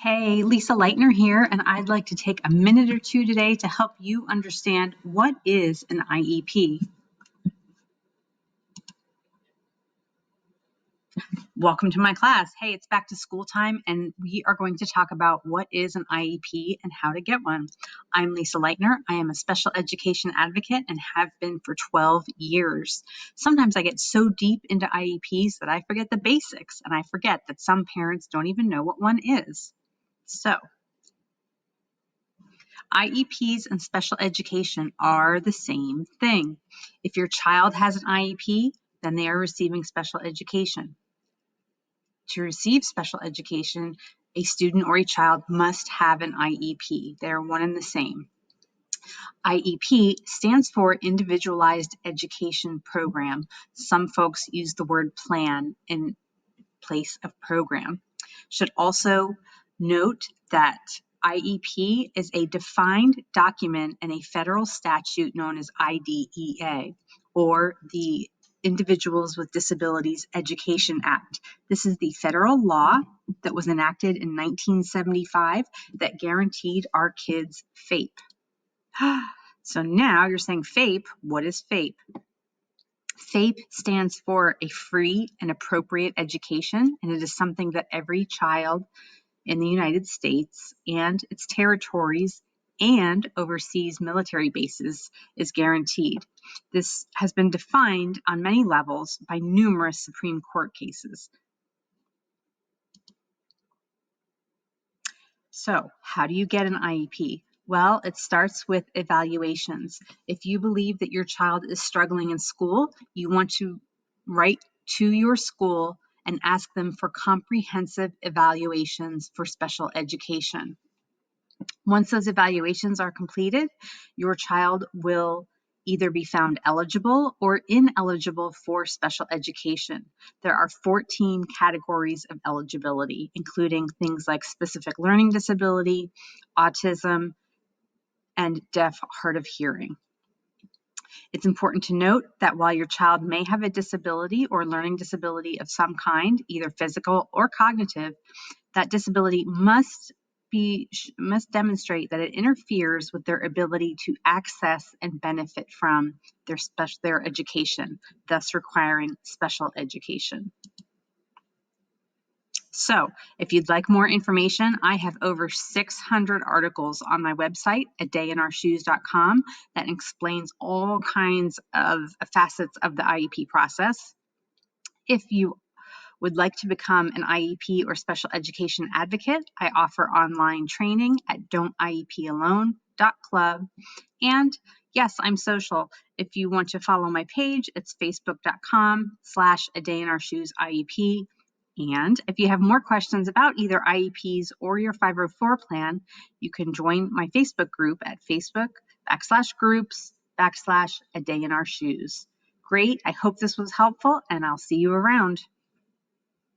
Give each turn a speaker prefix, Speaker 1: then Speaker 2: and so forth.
Speaker 1: Hey, Lisa Leitner here, and I'd like to take a minute or two today to help you understand what is an IEP. Welcome to my class. Hey, it's back to school time, and we are going to talk about what is an IEP and how to get one. I'm Lisa Leitner. I am a special education advocate and have been for 12 years. Sometimes I get so deep into IEPs that I forget the basics, and I forget that some parents don't even know what one is. So, IEPs and special education are the same thing. If your child has an IEP, then they are receiving special education. To receive special education, a student or a child must have an IEP. They are one and the same. IEP stands for Individualized Education Program. Some folks use the word plan in place of program. Should also note that IEP is a defined document in a federal statute known as IDEA, or the Individuals with Disabilities Education Act. This is the federal law that was enacted in 1975 that guaranteed our kids FAPE. So now you're saying FAPE, what is FAPE? FAPE stands for a free and appropriate education, and it is something that every child in the United States and its territories and overseas military bases is guaranteed. This has been defined on many levels by numerous Supreme Court cases. So, how do you get an IEP? Well, it starts with evaluations. If you believe that your child is struggling in school, you want to write to your school and ask them for comprehensive evaluations for special education. Once those evaluations are completed, your child will either be found eligible or ineligible for special education. There are 14 categories of eligibility, including things like specific learning disability, autism, and deaf, hard of hearing. It's important to note that while your child may have a disability or learning disability of some kind, either physical or cognitive, that disability must demonstrate that it interferes with their ability to access and benefit from their education, thus requiring special education. So, if you'd like more information, I have over 600 articles on my website, adayinourshoes.com, that explains all kinds of facets of the IEP process. If you would like to become an IEP or special education advocate, I offer online training at don'tiePalone.club. And yes, I'm social. If you want to follow my page, it's facebook.com/adayinourshoesIEP. And if you have more questions about either IEPs or your 504 plan, you can join my Facebook group at Facebook.com/groups/adayinourshoes. Great. I hope this was helpful, and I'll see you around.